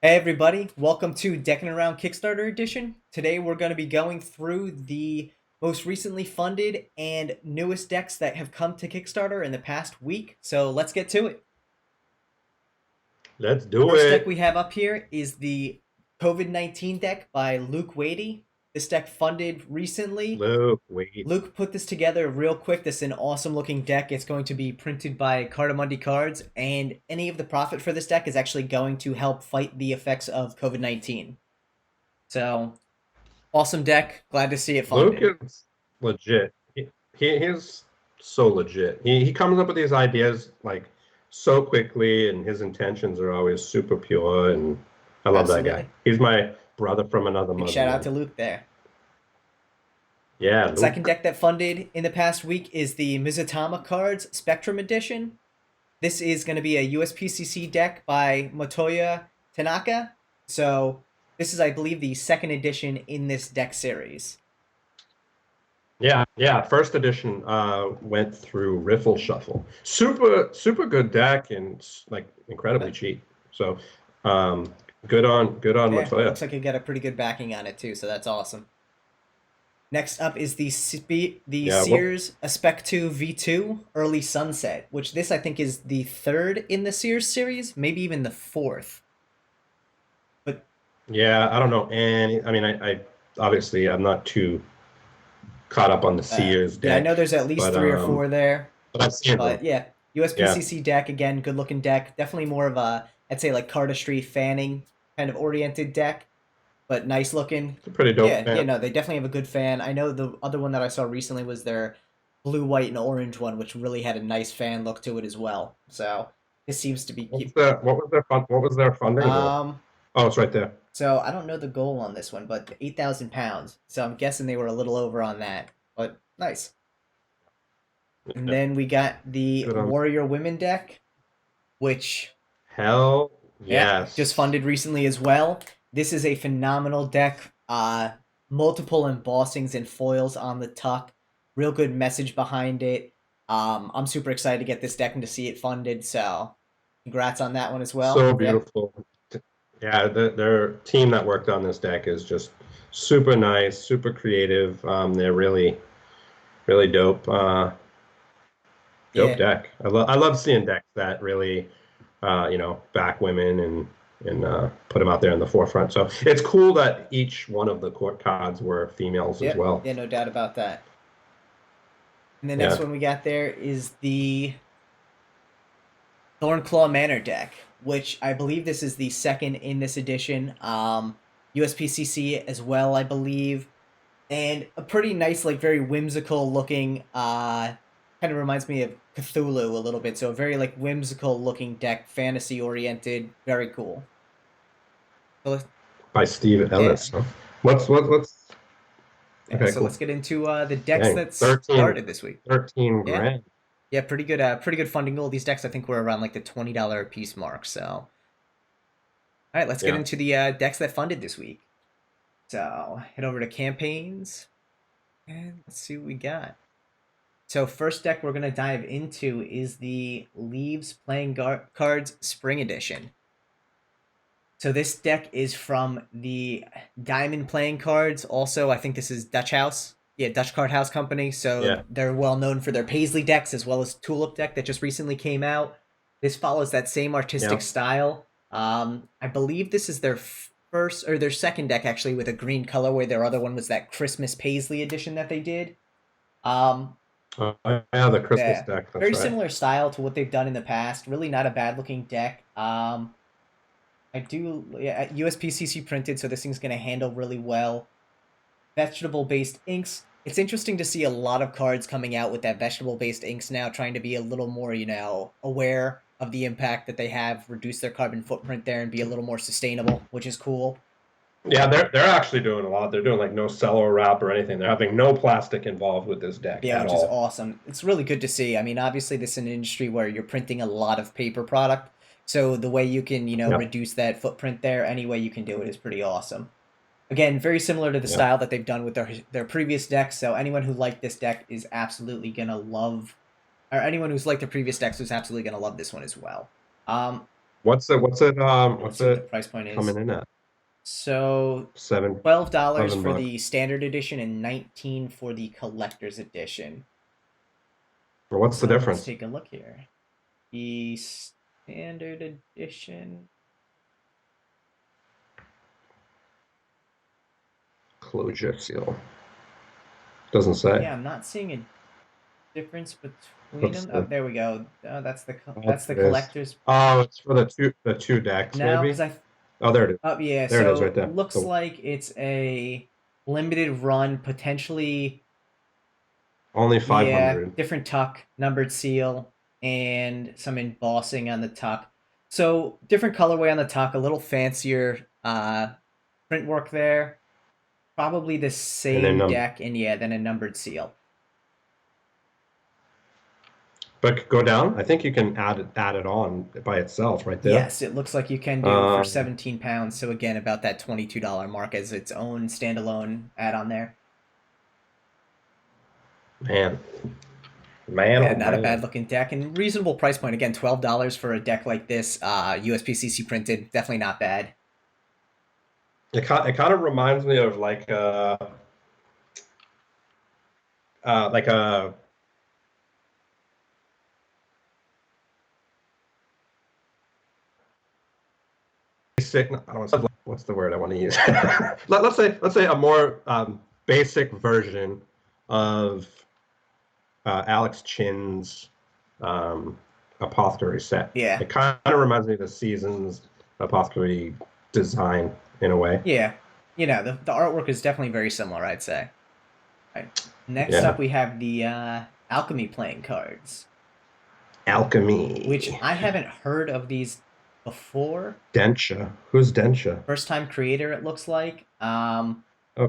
Hey everybody, welcome to Deckin Around Kickstarter edition. Today we're going to be going through the most recently funded and newest decks that have come to Kickstarter in the past week. So let's get to it. Let's do First deck it. we have up here is the COVID-19 deck by Luke Wadey. This deck funded recently. Luke, wait. Luke put this together real quick. This is an awesome looking deck. It's going to be printed by Cardamundi Cards, and any of the profit for this deck is actually going to help fight the effects of COVID-19. So, awesome deck. Glad to see it Luke funded. is legit. He's so legit. He comes up with these ideas like so quickly, and his intentions are always super pure. And I love that guy. Absolutely. He's my brother from another Big mother, shout out man. to Luke there. Yeah, Second Luke. deck that funded in the past week is the Mizutama Cards Spectrum Edition. This is going to be a USPCC deck by Motoya Tanaka. So, this is, I believe, the second edition in this deck series. Yeah. First edition went through Riffle Shuffle. Super good deck and like incredibly But cheap. So um, good on yeah, Matoya. looks like you got a pretty good backing on it too, so that's awesome. Next up is the Yeah. What? Sears Aspect 2 V2 Early Sunset, which this I think is the third in the Sears series, maybe even the fourth. But Yeah, I don't know. And I mean, I obviously I'm not too caught up on the Sears yeah, I know deck, there's at least but three or four there. I've seen them. But yeah, Yeah, USPCC deck again, good looking deck. Definitely more of a I'd say like cardistry fanning kind of oriented deck, but nice looking. it's a pretty dope Yeah, fan. no, they definitely have a good fan. I know the other one that I saw recently was their blue, white, and orange one, which really had a nice fan look to it as well. So this seems to be keep. What was their funding goal? Um, Oh, it's right there. so I don't know the goal on this one, but 8,000 pounds. So I'm guessing they were a little over on that, but nice. And Yeah, then we got the good on. Warrior Women deck, which Hell yeah, just yes. funded recently as well. This is a phenomenal deck. Multiple embossings and foils on the tuck. Real good message behind it. I'm super excited to get this deck and to see it funded. So, congrats on that one as well. So Yeah, beautiful. Yeah, their team that worked on this deck is just super nice, super creative. They're really dope. Dope yeah, deck. I love seeing decks that really back women and put them out there in the forefront. So it's cool that each one of the court cards were females as yep, well. yeah, no doubt about that. And the next Yeah. one we got there is the Thorn Claw Manor deck, which I believe this is the second in this edition. USPCC as well, I believe, and a pretty nice, like very whimsical looking. Kind of reminds me of Cthulhu a little bit. So a very like whimsical looking deck, fantasy oriented, very cool. So By Steve yeah, Ellis. Huh? What's yeah. okay, So cool. let's get into the decks Dang. that 13, started this week. 13 Yeah, grand. yeah, pretty good. Pretty good funding goal. These decks I think were around like the $20 a piece mark. So all right, let's get Yeah. into the decks that funded this week. So head over to campaigns and let's see what we got. So first deck we're gonna dive into is the Leaves Playing Cards Spring Edition. So this deck is from the Diamond Playing Cards. Also, I think this is Dutch House. Yeah, Dutch Card House Company. So Yeah. they're well known for their Paisley decks as well as Tulip deck that just recently came out. This follows that same artistic Yeah. style. I believe this is their first or their second deck actually with a green color, where their other one was that Christmas Paisley edition that they did. Um, Yeah, the Christmas yeah, deck, that's very right. similar style to what they've done in the past. Really not a bad looking deck. I do, yeah, USPCC printed, so this thing's gonna handle really well. Vegetable based inks. It's interesting to see a lot of cards coming out with that vegetable based inks now, trying to be a little more, aware of the impact that they have, reduce their carbon footprint there, and be a little more sustainable, which is cool. Yeah, they're actually doing a lot. They're doing like no cello wrap or anything. They're having no plastic involved with this deck Yeah, at which is all. awesome. It's really good to see. I mean, obviously, this is an industry where you're printing a lot of paper product. So the way you can, Yeah. reduce that footprint there, any way you can do it is pretty awesome. Again, very similar to the Yeah. style that they've done with their previous decks. So anyone who liked this deck is absolutely gonna love, or anyone who's liked the previous decks is absolutely gonna love this one as well. Um, What's it? What's it? Let's What's see what the it price point is. coming in at? So Seven, $12 for $7. the standard edition and 19 for the collector's edition. Well, what's the So let's difference? take a look here. The standard edition. Closure seal. Doesn't say. Yeah, I'm not seeing a difference between What's them. Oh, the? there we go. Oh, Oh, that's the there it is. collector's. Oh, it's for the two decks, No, because maybe. I. Oh, there it is. Oh yeah, There it is, so right there. looks like it's a limited run, potentially. Only Yeah, 500. different tuck, numbered seal, and some embossing on the tuck. So different colorway on the tuck, a little fancier print work there. Probably the And then same deck, and yeah, then a numbered seal. but go down. I think you can add it on by itself right there. Yes, it looks like you can do for Um, 17 pounds. So again, about that $22 mark as its own standalone add-on there. man, man, Yeah, oh not a bad man. looking deck and reasonable price point. Again, $12 for a deck like this, USPCC printed, definitely not bad. It kind of reminds me of like a basic. I don't know what's the word I want to use. let's say a more basic version of Alex Chin's apothecary set. Yeah, It kind of reminds me of the Seasons apothecary design in a way. yeah. The artwork is definitely very similar, I'd say. All right. Next Yeah. up, we have the Alchemy playing cards, which Alchemy. I haven't heard of these before. Dencha. Who's Dencha? First time creator, it looks like. Oh,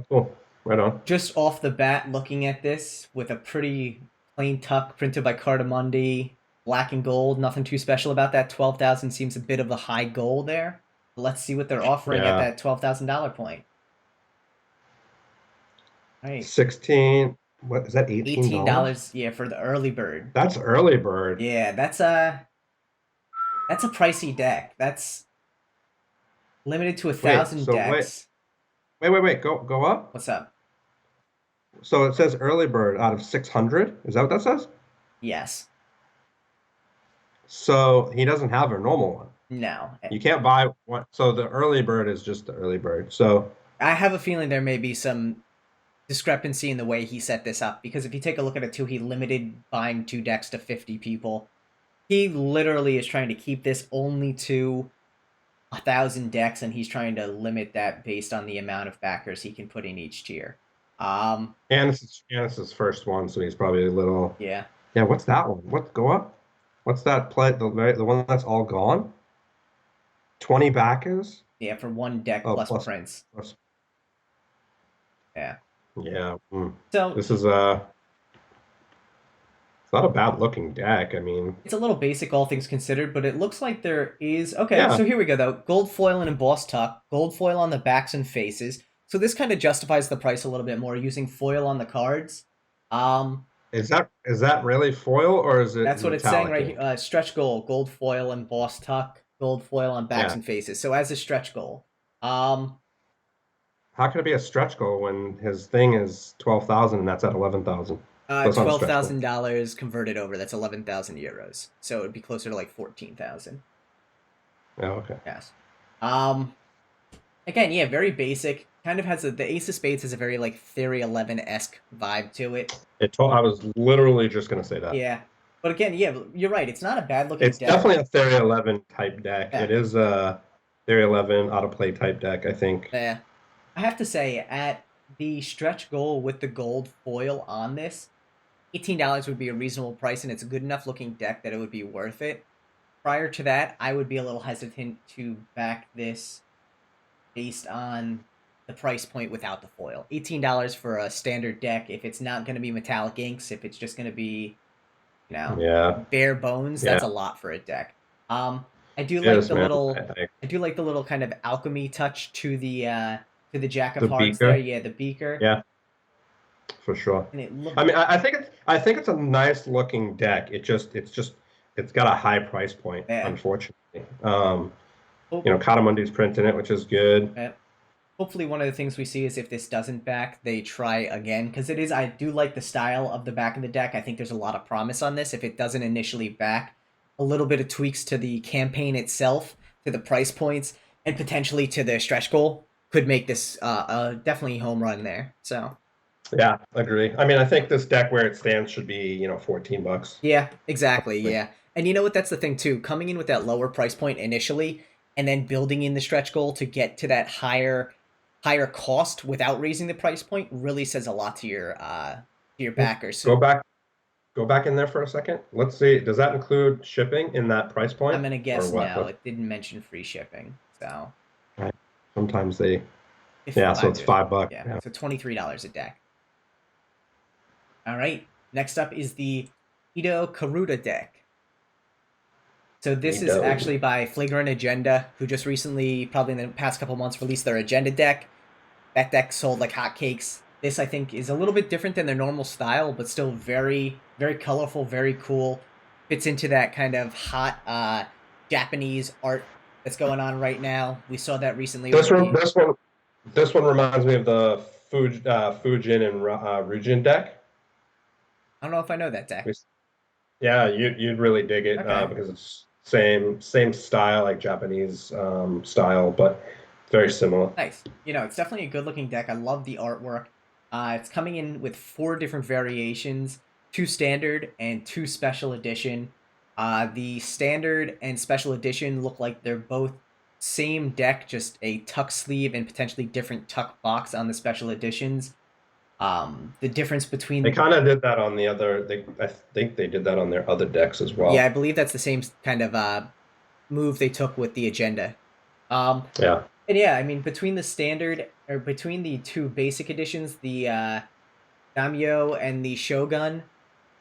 cool. Right on. Just off the bat, looking at this with a pretty plain tuck printed by Cardamundi, black and gold, nothing too special about that. 12,000 seems a bit of a high goal there. Let's see what they're offering at Yeah. that $12,000 point. All right, 16. What is that? $18? $18, yeah, for the early bird. That's early bird. Yeah, that's a pricey deck. That's limited to 1,000 So wait, decks. wait. Go up. What's up? So it says early bird out of 600. Is that what that says? Yes. So he doesn't have a normal one. No. You can't buy one. So the early bird is just the early bird. So I have a feeling there may be some discrepancy in the way he set this up, because if you take a look at it too, he limited buying 2 decks to 50 people. He literally is trying to keep this only to 1,000 decks, and he's trying to limit that based on the amount of backers he can put in each tier. and this is his first one, so he's probably a little. Yeah. Yeah, what's that one? What go up? What's that play? The one that's all gone? 20 backers? Yeah, for 1 deck Oh, plus plus prints. plus. Yeah. Yeah. So This is it's not a bad looking deck. I mean, it's a little basic, all things considered, but it looks like there is. Okay, yeah. so here we go, though. Gold foil and embossed tuck, gold foil on the backs and faces. So this kind of justifies the price a little bit more, using foil on the cards. Is that really foil or is it That's what it's saying metallic right ink? here. Stretch gold foil embossed tuck, gold foil on backs Yeah. and faces. So as a stretch goal. Um, How can it be a stretch goal when his thing is 12,000 and that's at 11,000? So it's not a stretch goal. $12,000 converted over. That's 11,000 euros. So it'd be closer to like 14,000. Oh, okay. Yes. Again, yeah, very basic. Kind of has the Ace of Spades has a very like Theory 11-esque vibe to it. I was literally just gonna say that. Yeah, but again, yeah, you're right. It's not a bad looking It's deck. definitely a Theory 11 type deck. Yeah. It is a Theory 11 autoplay type deck, I think. Yeah, I have to say, at the stretch goal with the gold foil on this, $18 would be a reasonable price, and it's a good enough looking deck that it would be worth it. Prior to that, I would be a little hesitant to back this based on the price point without the foil. $18 for a standard deck. If it's not going to be metallic inks, if it's just going to be, Yeah. bare bones, Yeah. that's a lot for a deck. I do It like is, the man. little, I do like the little kind of alchemy touch to the Jack of The Hearts beaker. there. Yeah, the beaker. Yeah, for sure. And it looked, I mean, I think it's a nice looking deck. It's just it's got a high price point, Yeah. unfortunately. Hope, Katamundi's printing it, which is good. yeah. Hopefully one of the things we see is if this doesn't back, they try again. Because it is, I do like the style of the back of the deck. I think there's a lot of promise on this. If it doesn't initially back, a little bit of tweaks to the campaign itself, to the price points, and potentially to the stretch goal could make this definitely home run there. So Yeah, agree. I mean, I think this deck where it stands should be, $14. yeah, exactly. Yeah. And you know what? That's the thing too. Coming in with that lower price point initially and then building in the stretch goal to get to that higher cost without raising the price point really says a lot to your backers. Go So back, go back in there for a second. Let's see. Does that include shipping in that price I'm point gonna or guess what? no. It didn't mention free shipping. So Right. Sometimes they, if yeah, so I it's do. $5. Yeah. Yeah. So $23 a deck. All right. Next up is the Ito Karuta deck. So this is Neato. actually by Flagrant Agenda, who just recently, probably in the past couple months, released their Agenda deck. That deck sold like hotcakes. This, I think, is a little bit different than their normal style, but still very, very colorful, very cool. Fits into that kind of hot Japanese art that's going on right now. We saw that recently This with one, the. this one, this one reminds me of the Fujin and Rujin deck. I don't know if I know that deck. Yeah, you'd really dig it Okay. because it's same style, like Japanese style, but very similar. Nice. It's definitely a good looking deck. I love the artwork. It's coming in with 4 different variations, 2 standard and 2 special edition. The standard and special edition look like they're both same deck, just a tuck sleeve and potentially different tuck box on the special editions. The difference They between kind of did that on the other. I think they did that on their other decks as yeah, I well. believe that's the same kind of move they took with the agenda. Um, Yeah, And yeah, I mean, between the standard or between the 2 basic editions, the Daimyo and the Shogun,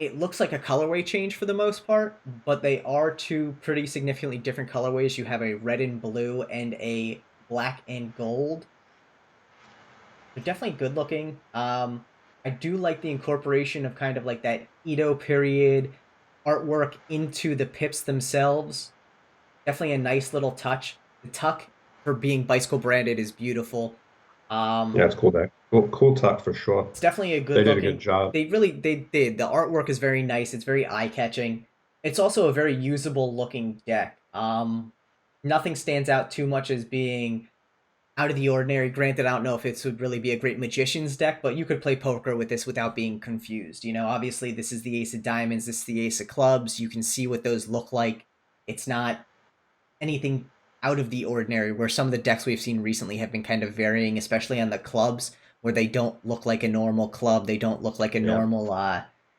it looks like a colorway change for the most part, but they are 2 pretty significantly different colorways. You have a red and blue and a black and gold. They're definitely good looking. I do like the incorporation of kind of like that Edo period artwork into the pips themselves. Definitely a nice little touch. The tuck for being bicycle branded is beautiful. yeah, Um, it's cool deck. Cool tuck for sure. it's definitely a They good did a good looking. job. They did. The artwork is very nice. It's very eye catching. It's also a very usable looking deck. Nothing stands out too much as being out of the ordinary. Granted, I don't know if this would really be a great magician's deck, but you could play poker with this without being confused. Obviously this is the ace of diamonds, this is the ace of clubs. You can see what those look like. It's not anything out of the ordinary, where some of the decks we've seen recently have been kind of varying, especially on the clubs, where they don't look like a normal club, they don't look like a Yeah, normal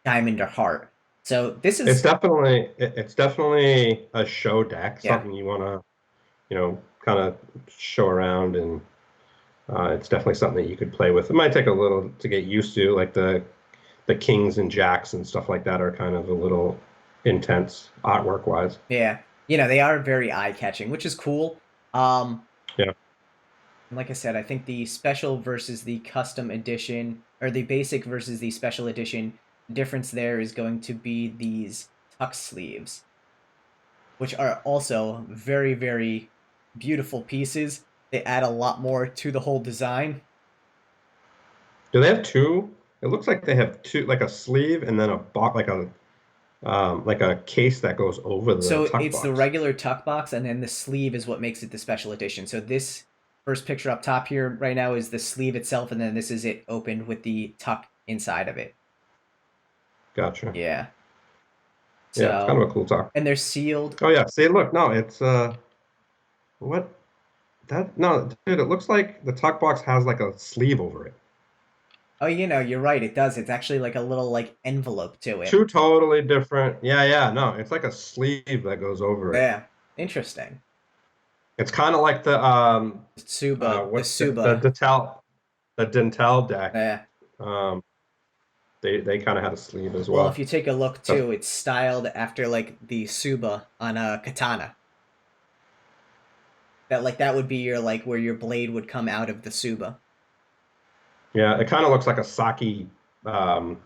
diamond or heart. So this it's is definitely a show deck. yeah, Something you want to kind of show around, and it's definitely something that you could play with. It might take a little to get used to, like the kings and jacks and stuff like that are kind of a little intense artwork wise. yeah. They are very eye catching, which is cool. Um, Yeah. and like I said, I think the special versus the custom edition, or the basic versus the special edition, the difference there is going to be these tuck sleeves, which are also very, very beautiful pieces. They add a lot more to the whole design. Do they have two? It looks like they have two, like a sleeve and then a box, like a case that goes over the So tuck it's the box. regular tuck box, and then the sleeve is what makes it the special edition. So this first picture up top here right now is the sleeve itself, and then this is it opened with the tuck inside of it. Gotcha. Yeah. Yeah, it's kind So, of a cool tuck. and they're sealed. Oh yeah, see, look, no, it's what that no, dude, it looks like the tuck box has like a sleeve over it. Oh, you're right. It does. It's actually like a little like envelope to it. Two totally different. Yeah, yeah, no, it's like a sleeve that goes over it. Yeah. Interesting. It's kind of like the The what's the Suba. Dentel deck. Yeah. Um, they kind of had a sleeve as Well, if well. you take a look That's, too, it's styled after like the Suba on a katana. That would be your like where your blade would come out of the Suba. yeah, it kind of looks like a sake um,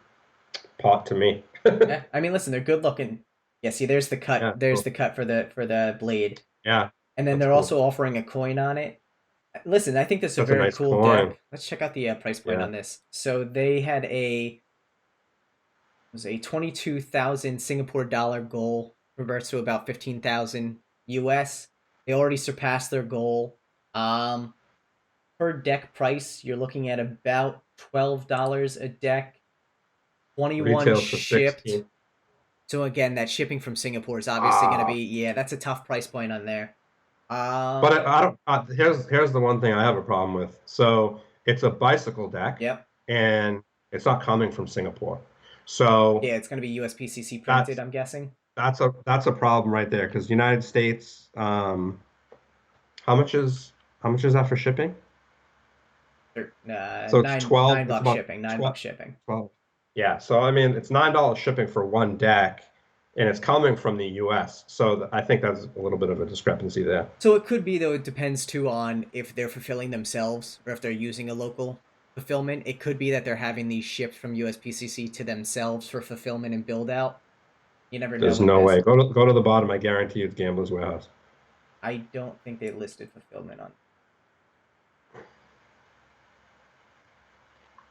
pot to me. Yeah. I mean, listen, they're good looking. Yeah, see, there's the cut. Yeah, There's cool. the cut for the blade, Yeah, and then that's they're cool. also offering a coin on it. Listen, I think this is a That's a very nice cool coin. deck. Let's check out the price point Yeah. on this. So they had was a 22,000 Singapore dollar goal, reverts to about 15,000 US. They already surpassed their goal. Um, per deck price, you're looking at about $12 a deck, 21 Retails for shipped. 16. So again, that shipping from Singapore is obviously going to Ah, be, yeah, that's a tough price point on there. but Um, I don't. Here's the one thing I have a problem with. So it's a bicycle deck, yep. and it's not coming from Singapore. So Yeah, it's going to be USPCC printed, that's I'm guessing. that's a problem right there because United States. How much is how much is that for shipping? Or, So it's nine 12. nine It's bucks about shipping, 9 bucks 12. shipping. 12. Yeah. So I mean, it's $9 shipping for one deck, and it's coming from the U.S. So I think that's a little bit of a discrepancy there. So it could be though. It depends too on if they're fulfilling themselves or if they're using a local fulfillment. It could be that they're having these shipped from USPCC to themselves for fulfillment and build out. You never know There's with no this. way. Go to the bottom. I guarantee you it's Gambler's Warehouse. I don't think they listed fulfillment on.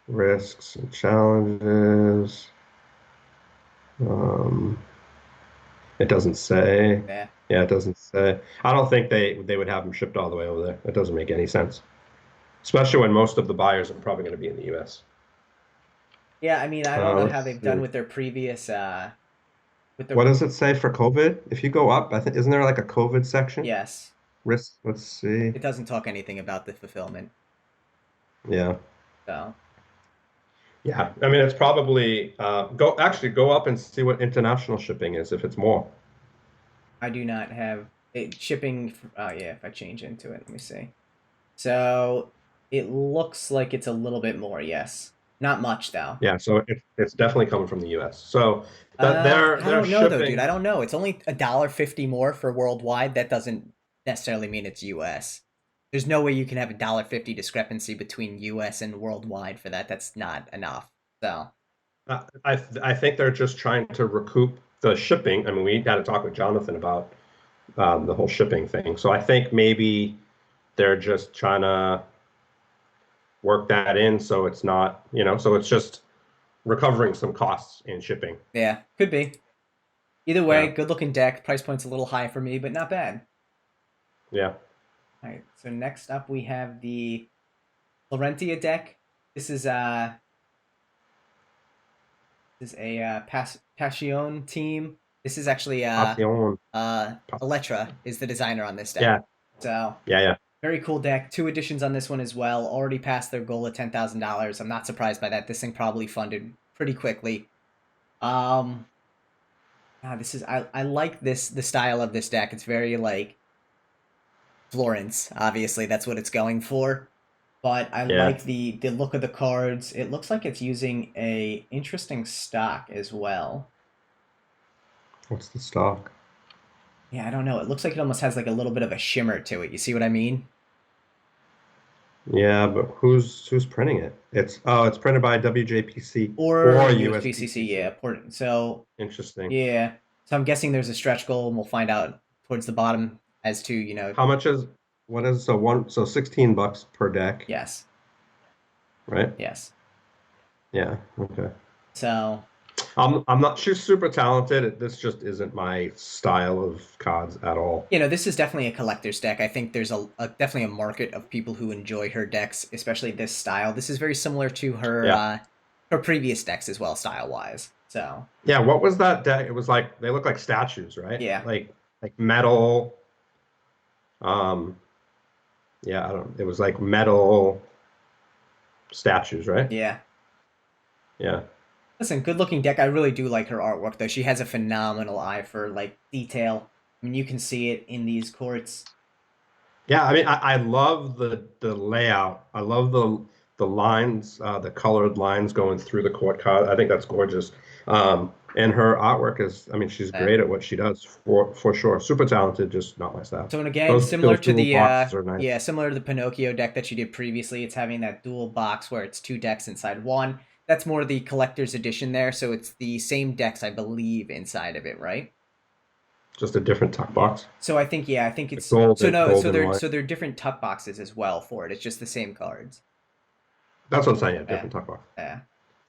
Risks and challenges. Um, it doesn't say. Yeah, Yeah, it doesn't say. I don't think they would have them shipped all the way over there. It doesn't make any sense, especially when most of the buyers are probably going to be in the U.S. yeah. I mean, I don't know how Let's they've done see. with their previous with What their does it say for COVID? If you go up, I think isn't there like a COVID section? yes. Risk. Let's see. It doesn't talk anything about the fulfillment. Yeah. So Yeah. I mean, it's probably go up and see what international shipping is if it's more. I do not have it shipping. Oh yeah, if I change into it, let me see. So it looks like it's a little bit more. Yes, not much though. Yeah, so it's definitely coming from the US. So that I they're don't know though, dude. shipping. I don't know. It's only $1.50 more for worldwide. That doesn't necessarily mean it's US. There's no way you can have $1.50 discrepancy between US and worldwide for that. That's not enough. So I think they're just trying to recoup the shipping. I mean, we had to talk with Jonathan about the whole shipping thing. So I think maybe they're just trying to work that in so it's not, so it's just recovering some costs in shipping. yeah, could be. Either way, Yeah. good looking deck. Price point's a little high for me, but not bad. Yeah. All right. So next up we have the Rentier deck. This is a Passion team. This is actually Passion. Electra is the designer on this deck. Yeah. So Yeah. Yeah. very cool deck. 2 editions on this one as well. Already passed their goal of $10,000. I'm not surprised by that. This thing probably funded pretty quickly. Um, this is I like the style of this deck. It's very like Florence. Obviously, that's what it's going for. But I Yeah. like the look of the cards. It looks like it's using a interesting stock as well. What's the stock? Yeah, I don't know. It looks like it almost has like a little bit of a shimmer to it. You see what I mean? Yeah, but who's printing it? It's printed by WJPC Or or USPCC, yeah. USPCC. So Interesting. yeah. So I'm guessing there's a stretch goal, and we'll find out towards the bottom as to, How much is what is so 16 bucks per deck, yes, right? yes. Yeah, okay. So I'm not she's super talented. This just isn't my style of cards at all. this is definitely a collector's deck. I think there's definitely a market of people who enjoy her decks, especially this style. This is very similar to Yeah. her previous decks as well, style wise. So Yeah, what was that deck? It was like they look like statues, right? yeah, Like metal. Um, yeah, I don't it was like metal statues, right? yeah. Yeah. Listen, good looking deck. I really do like her artwork though. She has a phenomenal eye for like detail. I mean, you can see it in these courts. Yeah, I mean, I love the layout. I love the lines, the colored lines going through the court card. I think that's gorgeous. And her artwork is, I mean, she's Uh, great at what she does for sure. Super talented, just not my style. so and again, Those similar to dual the boxes are nice. yeah, similar to the Pinocchio deck that you did previously. It's having that dual box where it's 2 decks inside one. That's more the collector's edition there, so it's the same decks I believe inside of it, right? Just a different tuck Yeah. box. So I think I think The it's so golden, no golden white. so they're different tuck boxes as well for it. It's just the same cards. That's what I'm saying. Yeah, Yeah. different tuck box. Yeah.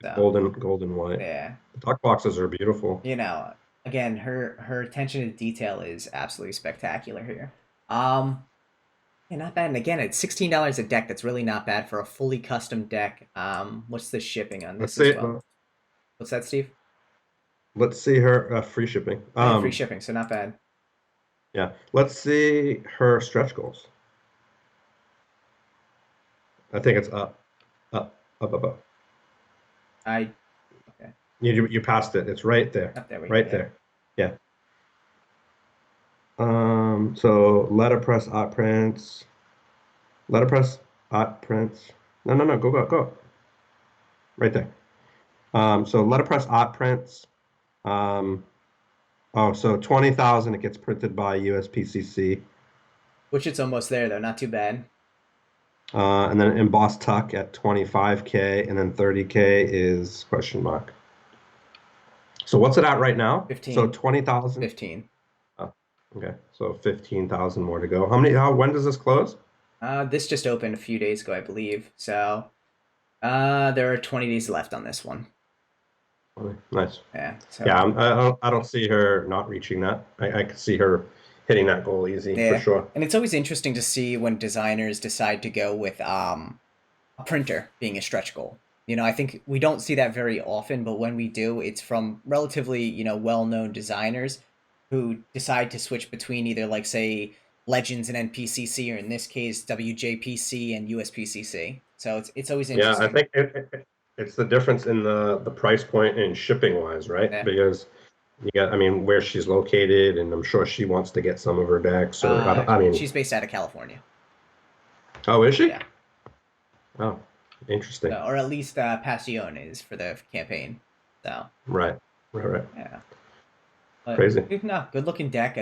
So Golden, golden white. yeah. The tuck boxes are beautiful. You know, again, her attention to detail is absolutely spectacular here. Um, yeah, not bad. And again, it's $16 a deck. That's really not bad for a fully custom deck. What's the shipping on Let's this as see. well? What's that, Steve? Let's see her free shipping. Oh yeah, free shipping, so not bad. Yeah. Let's see her stretch goals. I think it's up, up, up, up, up. I okay. You passed it. It's right there. Up there we go. Right Yeah. there. Yeah. So letterpress art prints. Letterpress art prints. No, no, no. Go, go, go. Right there. So letterpress art prints. Um, oh, so 20,000. It gets printed by USPCC. Which it's almost there though, not too bad. And then embossed tuck at 25K, and then 30K is question mark. So what's it at right now? 15. So 20,000. 15. Oh, okay. So 15,000 more to go. How many? When does this close? This just opened a few days ago, I believe. So, there are 20 days left on this one. Nice. Yeah. So Yeah, I don't see her not reaching that. I could see her hitting that goal easy for yeah, sure. and it's always interesting to see when designers decide to go with a printer being a stretch goal. I think we don't see that very often, but when we do, it's from relatively, well-known designers who decide to switch between either like say Legends and NPCC, or in this case WJPC and USPCC. So it's always Yeah, I interesting. think it's the difference in the price point and shipping wise, right? Yeah. Because you got, I mean, where she's located, and I'm sure she wants to get some of her decks, or I mean, She's based out of California. oh, is she? Yeah. Oh, interesting. Or at least Passion is for the campaign. So Right, right, right. yeah. But Crazy. no, good looking deck.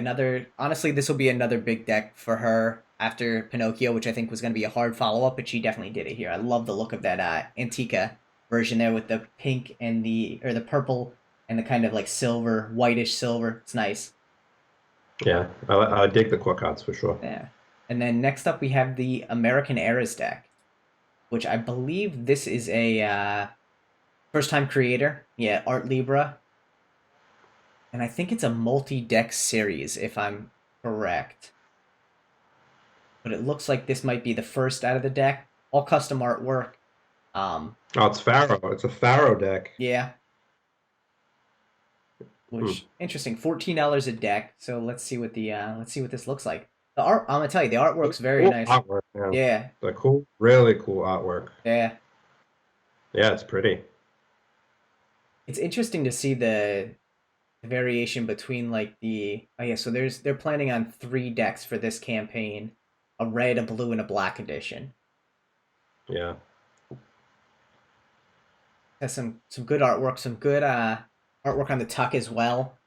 Honestly, this will be another big deck for her after Pinocchio, which I think was going to be a hard follow up, but she definitely did it here. I love the look of that Antica version there with the pink and the purple and the kind of like silver, whitish silver. It's nice. Yeah, I dig the core cards for sure. Yeah. And then next up we have the American Eras deck, which I believe this is a first time creator. Yeah, Art Libra. And I think it's a multi-deck series, if I'm correct. But it looks like this might be the first out of the deck. All custom artwork. Oh, it's Pharaoh. It's a Pharaoh deck. Yeah. Hmm. Which interesting. $14 a deck. So let's see what this looks like. The art, I'm gonna tell you, the artwork's very Cool nice. artwork, man. Yeah. The cool, really cool artwork. Yeah. Yeah, it's pretty. It's interesting to see the variation between like oh yeah, so they're planning on 3 decks for this campaign. A red, a blue, and a black edition. Yeah. Has some good artwork, some good artwork on the tuck as well.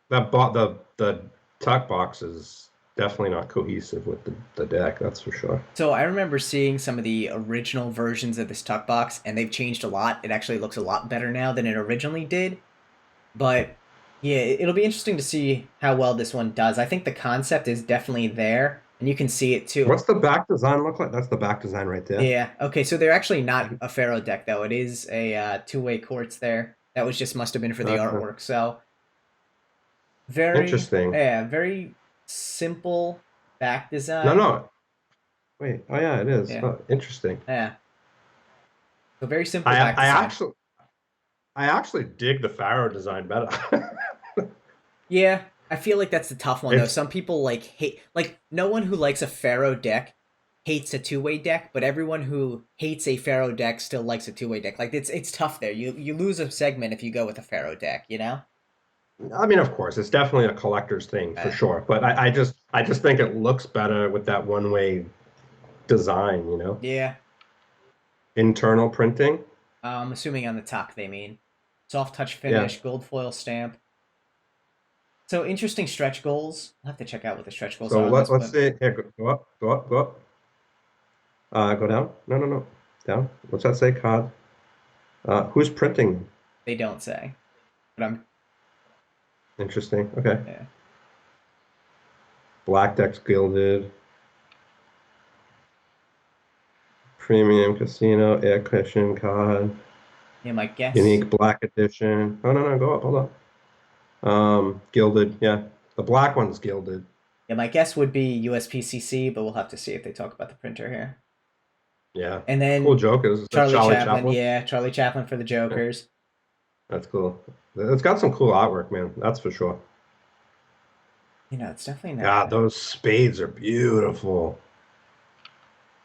That bought the tuck box is definitely not cohesive with the deck, that's for sure. So I remember seeing some of the original versions of this tuck box, and they've changed a lot. It actually looks a lot better now than it originally did. But yeah, it'll be interesting to see how well this one does. I think the concept is definitely there, and you can see it too. What's the back design look like? That's the back design right there. Yeah. Okay. So they're actually not a Pharaoh deck though. It is a two-way quartz there. That was just must have been for the Okay. artwork. So very Interesting. yeah, very simple back No, design. no. Wait. Oh yeah, it is. Yeah. Oh, interesting. Yeah. So very simple I back I design. actually I actually dig the Pharaoh design better. Yeah, I feel like that's the tough one though. It's Some people like hate like no one who likes a Pharaoh deck hates a two-way deck, but everyone who hates a Pharaoh deck still likes a two-way deck. Like it's tough there. You lose a segment if you go with a Pharaoh deck, you know? I mean, of course, it's definitely a collector's thing for Uh, sure. But I just think it looks better with that one-way design, yeah. Internal printing. I'm assuming on the top they mean soft touch Yeah. finish, gold foil stamp. So interesting stretch goals. I'll have to check out what the stretch goals So are on this, let's but see. Here, go up, go up, go up. Go down. No, no, no. Down. What's that say? Card. Who's printing them? they don't say. But I'm Interesting. Okay. yeah. Black deck's gilded. Premium casino air cushion card. Yeah, my guess. Unique black edition. Oh no, go up, hold up. Gilded, yeah. The black one's gilded. Yeah, my guess would be USPCC, but we'll have to see if they talk about the printer here. Yeah. And Cool then Jokers. Is that Charlie Charlie Chaplin. Chaplin? Yeah, Charlie Chaplin for the Yeah, Jokers. that's cool. It's got some cool artwork, man. That's for sure. It's definitely not. God, those spades are beautiful.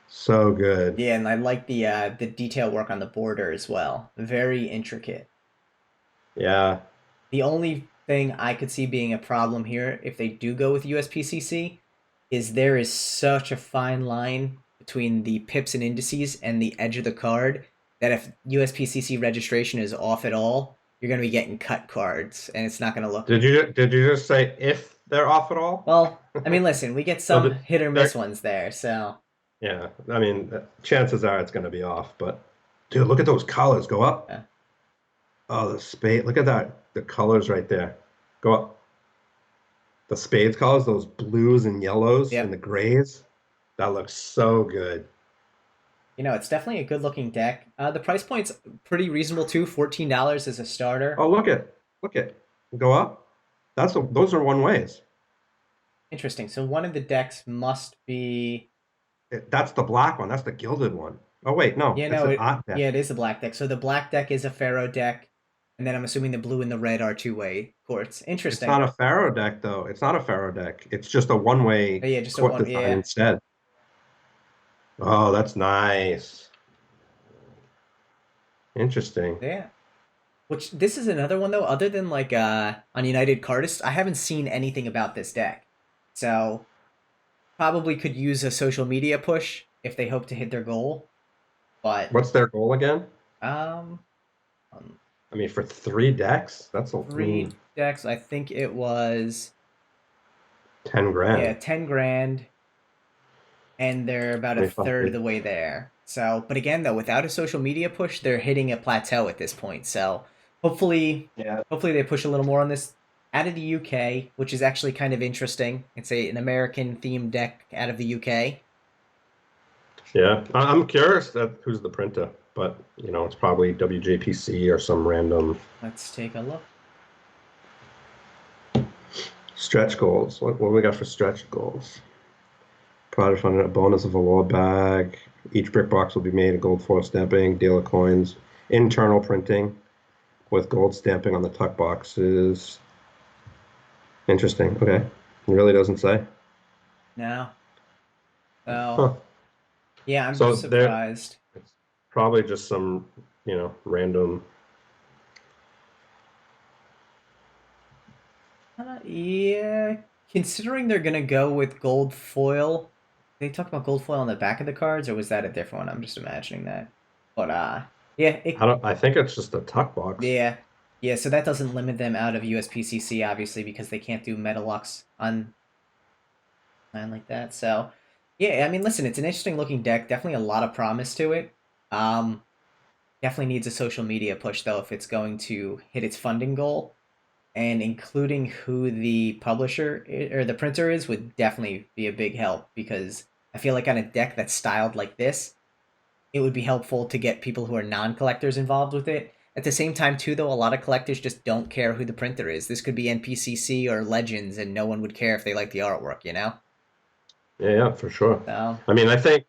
So good. Yeah, and I like the detail work on the border as well. Very intricate. Yeah. The only thing I could see being a problem here, if they do go with USPCC, is there is such a fine line between the pips and indices and the edge of the card that if USPCC registration is off at all, you're going to be getting cut cards, and it's not going to look. Did you just say if they're off at all? Well, I mean, listen, we get No, some hit or miss ones there, so yeah. I mean, chances are it's going to be off, but dude, look at those colors. Go up. yeah. Oh, the spade. Look at that. The colors right there. Go up. The spades colors, those blues and yellows and Yep. the grays. That looks so good. It's definitely a good looking deck. The price point's pretty reasonable too. $14 as a starter. Oh, look at. Go up. Those are one ways. Interesting. So one of the decks must be. That's the black one. That's the gilded one. Oh wait, no, Yeah, it's no, an art deck. yeah, it is a black deck. So the black deck is a Pharaoh deck, and then I'm assuming the blue and the red are two-way courts. It's Interesting. not a Pharaoh deck though. It's not a Pharaoh deck. It's just a one-way But yeah, just a court one. design Yeah, instead. Oh, that's nice. Interesting. yeah. Which this is another one though. Other than like on United Cardist, I haven't seen anything about this deck. So probably could use a social media push if they hope to hit their goal. But What's their goal again? um, um I mean, for three decks, that's I three mean, decks. I think it was 10 yeah, grand. 10 grand, and they're about a 25 third of big. the way there. So, but again, though, without a social media push, they're hitting a plateau at this point. So, hopefully, Yeah. hopefully they push a little more on this. Out of the UK, which is actually kind of interesting. It's an American themed deck out of the UK. Yeah. I'm curious that who's the printer, but it's probably WJPC or some random Let's take a look. stretch goals. What do we got for stretch goals? Product funded a bonus of a lower bag. Each brick box will be made of gold foil stamping, dealer coins, internal printing with gold stamping on the tuck boxes. Interesting. Okay. It really doesn't say. No. So, Huh. yeah, I'm So surprised. it's probably just some, random. Yeah, considering they're gonna go with gold foil, they talk about gold foil on the back of the cards, or was that a different one? I'm just imagining that. But yeah, I think it's just a tuck box. yeah, yeah. So that doesn't limit them out of USPCC, obviously, because they can't do Metalux on land like that. So yeah, I mean, listen, it's an interesting looking deck. Definitely a lot of promise to it. Um, definitely needs a social media push though if it's going to hit its funding goal. And including who the publisher or the printer is would definitely be a big help because I feel like on a deck that's styled like this, it would be helpful to get people who are non-collectors involved with it. At the same time, too, though, a lot of collectors just don't care who the printer is. This could be NPCC or Legends, and no one would care if they like the artwork, you know? Yeah, for sure. So, I mean, I think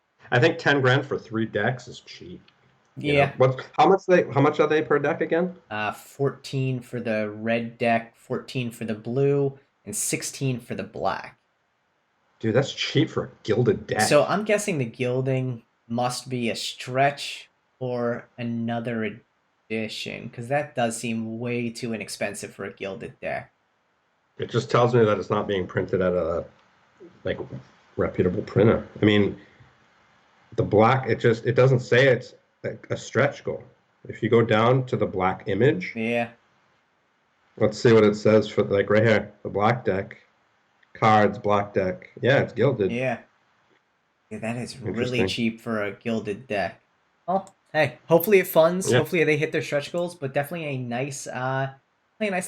10 grand for three decks is cheap. yeah. How much are they per deck again? 14 for the red deck, 14 for the blue, and 16 for the black. Dude, that's cheap for a gilded deck. So I'm guessing the gilding must be a stretch or another edition, because that does seem way too inexpensive for a gilded deck. It just tells me that it's not being printed at a like reputable printer. I mean, the black, it doesn't say it's a stretch goal. If you go down to the black image, Yeah, let's see what it says for like right here, the black deck, cards, black deck. Yeah, it's gilded. yeah. Yeah, that is really Interesting. cheap for a gilded deck. Well, hey, hopefully it funds. Yeah. Hopefully they hit their stretch goals, but definitely a nice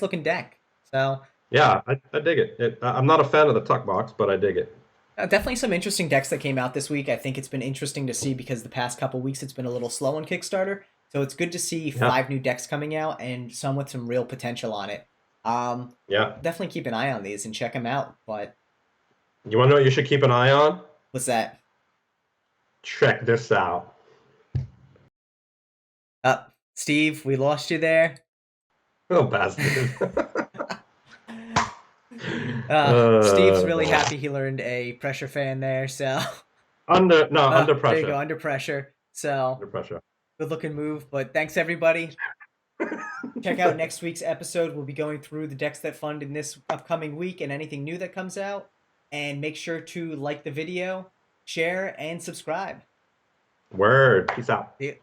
looking deck. So Yeah, I dig it. I'm not a fan of the tuck box, but I dig it. Definitely some interesting decks that came out this week. I think it's been interesting to see because the past couple weeks it's been a little slow on Kickstarter. So it's good to see Yeah, 5 new decks coming out and some with some real potential on it. Um, yeah. Definitely keep an eye on these and check them out. But You want to know what you should keep an eye on? what's that? Check this out. Steve, we lost you there. Oh, bastard. Steve's really uh, happy he learned a pressure fan there. So under there you go, pressure. under pressure. So Under pressure. good looking move. But thanks everybody. Check out next week's episode. We'll be going through the decks that fund in this upcoming week and anything new that comes out. And make sure to like the video, share, and subscribe. Word. Peace out. See you.